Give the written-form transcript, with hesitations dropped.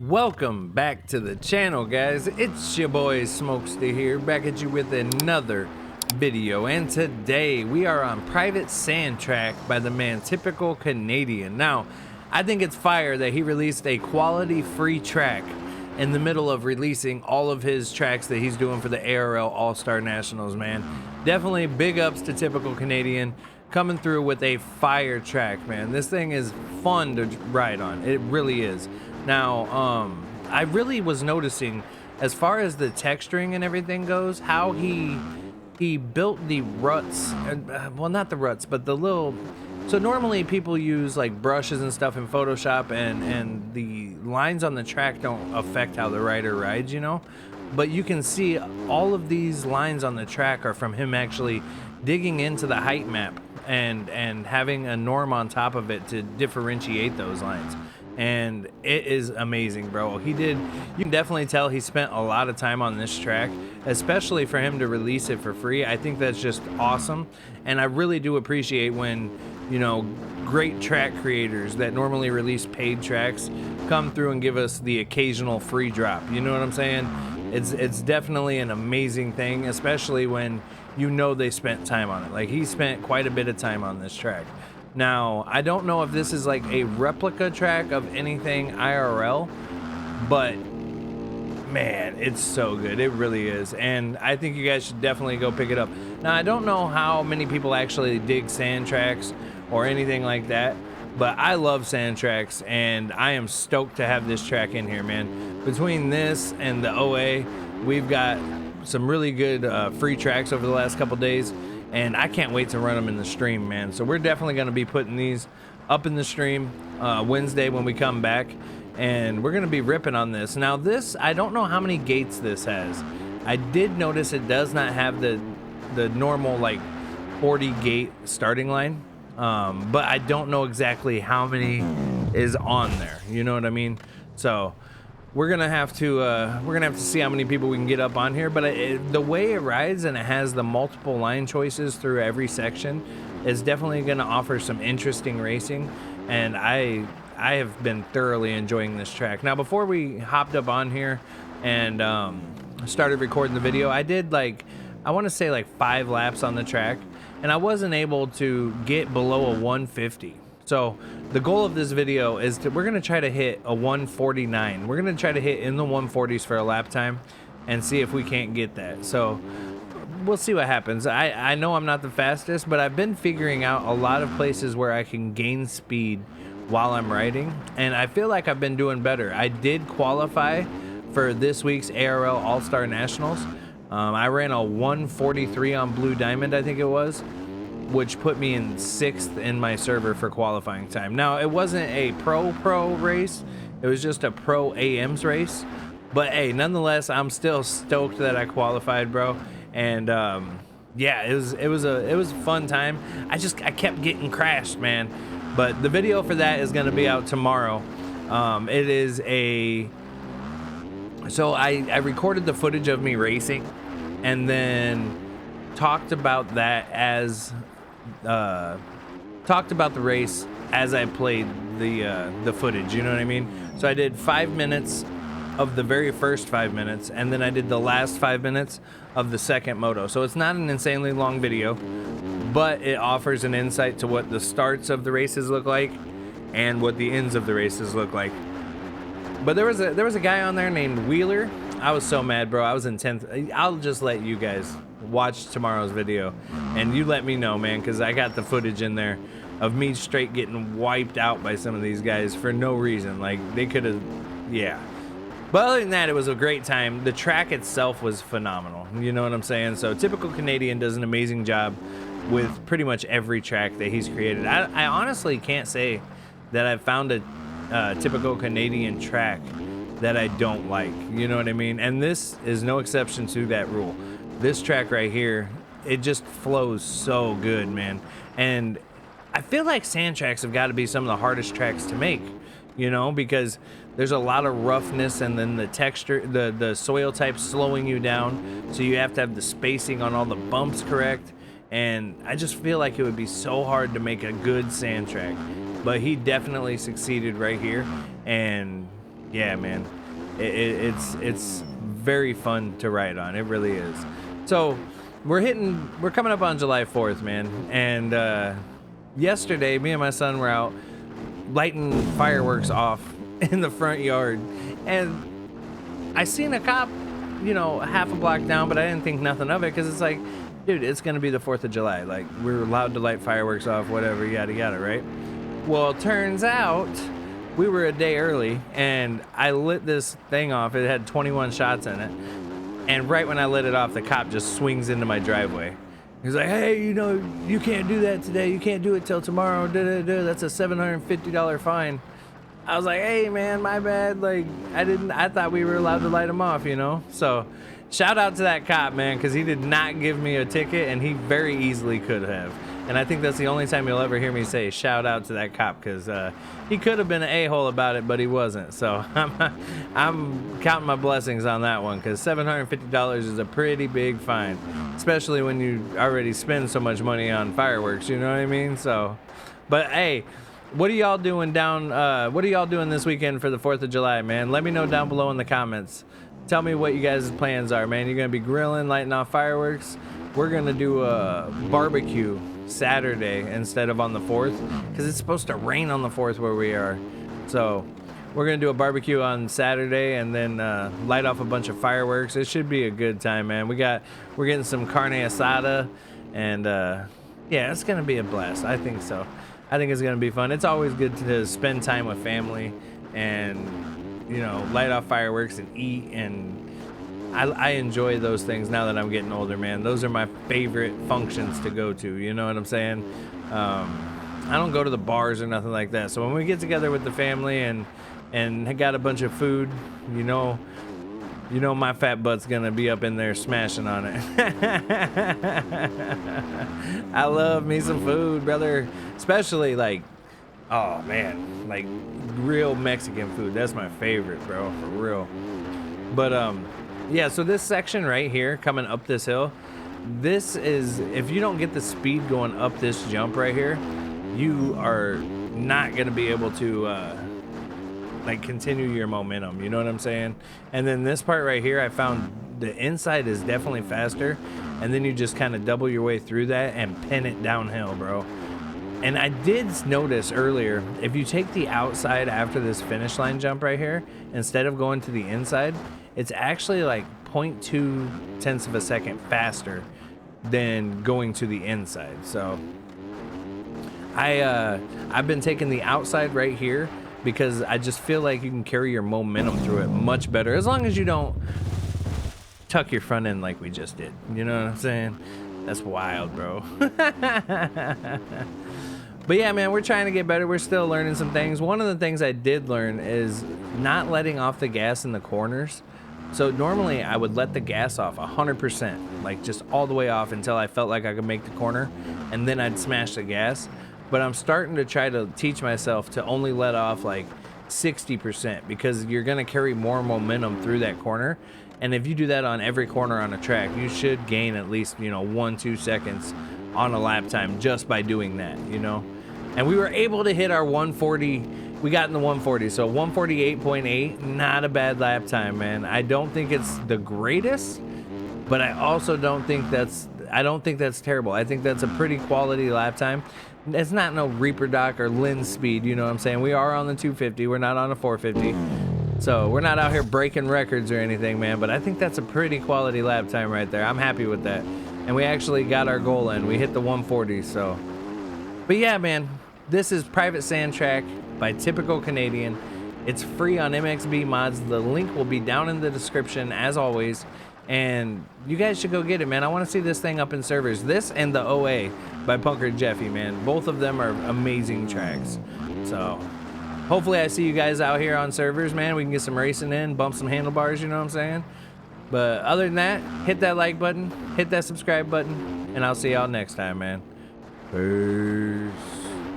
Welcome back to the channel, guys. It's your boy Smokester here, back at you with another video. And today we are on private sand track by the man Typical Canadian. Now, I think it's fire that he released a quality free track in the middle of releasing all of his tracks that he's doing for the ARL All-Star Nationals, man. Definitely big ups to Typical Canadian coming through with a fire track, man. This thing is fun to ride on. It really is. Now, I really was noticing, as far as the texturing and everything goes, how he built the ruts, well, not the ruts, but the little. So normally people use like brushes and stuff in Photoshop, and the lines on the track don't affect how the rider rides, you know. But you can see all of these lines on the track are from him actually digging into the height map and having a norm on top of it to differentiate those lines. And it is amazing, bro. You can definitely tell he spent a lot of time on this track, especially for him to release it for free. I think that's just awesome. And I really do appreciate when, you know, great track creators that normally release paid tracks come through and give us the occasional free drop. You know what I'm saying? It's definitely an amazing thing, especially when you know they spent time on it. Like, he spent quite a bit of time on this track. Now, I don't know if this is like a replica track of anything IRL, but man, it's so good. It really is. And I think you guys should definitely go pick it up. Now, I don't know how many people actually dig sand tracks or anything like that, but I love sand tracks, and I am stoked to have this track in here, man. Between this and the OA, we've got some really good free tracks over the last couple days, and I can't wait to run them in the stream, man. So we're definitely going to be putting these up in the stream Wednesday when we come back, and we're going to be ripping on this. Now, this, I don't know how many gates this has. I did notice it does not have the normal like 40 gate starting line, but I don't know exactly how many is on there. You know what I mean? So we're gonna have to see how many people we can get up on here. But the way it rides, and it has the multiple line choices through every section, is definitely gonna offer some interesting racing. And I have been thoroughly enjoying this track. Now, before we hopped up on here and started recording the video, I did like, I want to say like 5 laps on the track, and I wasn't able to get below a 150. So the goal of this video is we're going to try to hit a 149. We're going to try to hit in the 140s for a lap time and see if we can't get that. So we'll see what happens. I know I'm not the fastest, but I've been figuring out a lot of places where I can gain speed while I'm riding, and I feel like I've been doing better. I did qualify for this week's ARL All-Star Nationals. I ran a 143 on Blue Diamond, I think it was, which put me in 6th in my server for qualifying time. Now, it wasn't a pro race. It was just a pro AMs race. But hey, nonetheless, I'm still stoked that I qualified, bro. And yeah, it was a fun time. I kept getting crashed, man. But the video for that is going to be out tomorrow. It is so I recorded the footage of me racing, and then talked about that as talked about the race as I played the footage, you know what I mean? So I did 5 minutes of the very first 5 minutes, and then I did the last 5 minutes of the second moto. So it's not an insanely long video, but it offers an insight to what the starts of the races look like and what the ends of the races look like. But there was a guy on there named Wheeler. I was so mad, bro. I was in 10th. I'll just let you guys watch tomorrow's video, and you let me know, man, because I got the footage in there of me straight getting wiped out by some of these guys for no reason. Like, they could have, yeah. But other than that, it was a great time. The track itself was phenomenal. You know what I'm saying? So Typical Canadian does an amazing job with pretty much every track that he's created. I honestly can't say that I've found a Typical Canadian track that I don't like. You know what I mean? And this is no exception to that rule. This track right here, it just flows so good, man. And I feel like sand tracks have got to be some of the hardest tracks to make, you know, because there's a lot of roughness, and then the texture, the soil type slowing you down, so you have to have the spacing on all the bumps correct. And I just feel like it would be so hard to make a good sand track, but he definitely succeeded right here. And yeah, man, It's very fun to ride on. It really is. So we're coming up on July 4th, man. And yesterday, me and my son were out lighting fireworks off in the front yard, and I seen a cop, you know, half a block down, but I didn't think nothing of it because it's like, dude, it's gonna be the 4th of July. Like, we're allowed to light fireworks off, whatever, yada yada, right? Well, turns out we were a day early, and I lit this thing off. It had 21 shots in it, and right when I lit it off, the cop just swings into my driveway. He's like, hey, you know, you can't do that today. You can't do it till tomorrow. That's a $750 fine. I was like, hey, man, my bad. Like, I thought we were allowed to light them off, you know? So shout out to that cop, man, because he did not give me a ticket, and he very easily could have. And I think that's the only time you'll ever hear me say shout out to that cop, because he could have been an a-hole about it, but he wasn't. So I'm counting my blessings on that one, because $750 is a pretty big fine, especially when you already spend so much money on fireworks, you know what I mean? So, but hey, what are y'all doing what are y'all doing this weekend for the 4th of July, man? Let me know down below in the comments. Tell me what you guys' plans are, man. You're gonna be grilling, lighting off fireworks. We're gonna do a barbecue Saturday instead of on the 4th, because it's supposed to rain on the 4th where we are. So we're gonna do a barbecue on Saturday and then light off a bunch of fireworks. It should be a good time, man. We're getting some carne asada, and yeah, it's gonna be a blast. I think so. I think it's gonna be fun. It's always good to spend time with family and, you know, light off fireworks and eat, and I enjoy those things now that I'm getting older, man. Those are my favorite functions to go to, you know what I'm saying? I don't go to the bars or nothing like that. So when we get together with the family and got a bunch of food, you know my fat butt's gonna be up in there smashing on it. I love me some food, brother. Especially like, oh man, like real Mexican food. That's my favorite, bro, for real. But yeah, so this section right here coming up this hill, this is, if you don't get the speed going up this jump right here, you are not gonna be able to like continue your momentum, you know what I'm saying? And then this part right here, I found the inside is definitely faster, and then you just kind of double your way through that and pin it downhill, bro. And I did notice earlier, if you take the outside after this finish line jump right here, instead of going to the inside, it's actually like 0.2 tenths of a second faster than going to the inside. So I've been taking the outside right here because I just feel like you can carry your momentum through it much better, as long as you don't tuck your front end like we just did. You know what I'm saying? That's wild, bro. But yeah, man, we're trying to get better. We're still learning some things. One of the things I did learn is not letting off the gas in the corners. So normally I would let the gas off 100%, like just all the way off until I felt like I could make the corner, and then I'd smash the gas. But I'm starting to try to teach myself to only let off like 60%, because you're going to carry more momentum through that corner. And if you do that on every corner on a track, you should gain at least, you know, 1-2 seconds on a lap time just by doing that, you know. And we were able to hit our 140. We got in the 140, so 148.8, not a bad lap time, man. I don't think it's the greatest, but I also don't think that's terrible. I think that's a pretty quality lap time. It's not no Reaper Doc or Lynn speed, you know what I'm saying? We are on the 250, we're not on a 450. So we're not out here breaking records or anything, man, but I think that's a pretty quality lap time right there. I'm happy with that. And we actually got our goal in. We hit the 140, so. But yeah, man, this is Private Sand Track by Typical Canadian. It's free on MXB Mods. The link will be down in the description as always. And you guys should go get it, man. I want to see this thing up in servers. This and the OA by Punker Jeffy, man. Both of them are amazing tracks. So hopefully I see you guys out here on servers, man. We can get some racing in, bump some handlebars, you know what I'm saying? But other than that, hit that like button, hit that subscribe button, and I'll see y'all next time, man. Peace.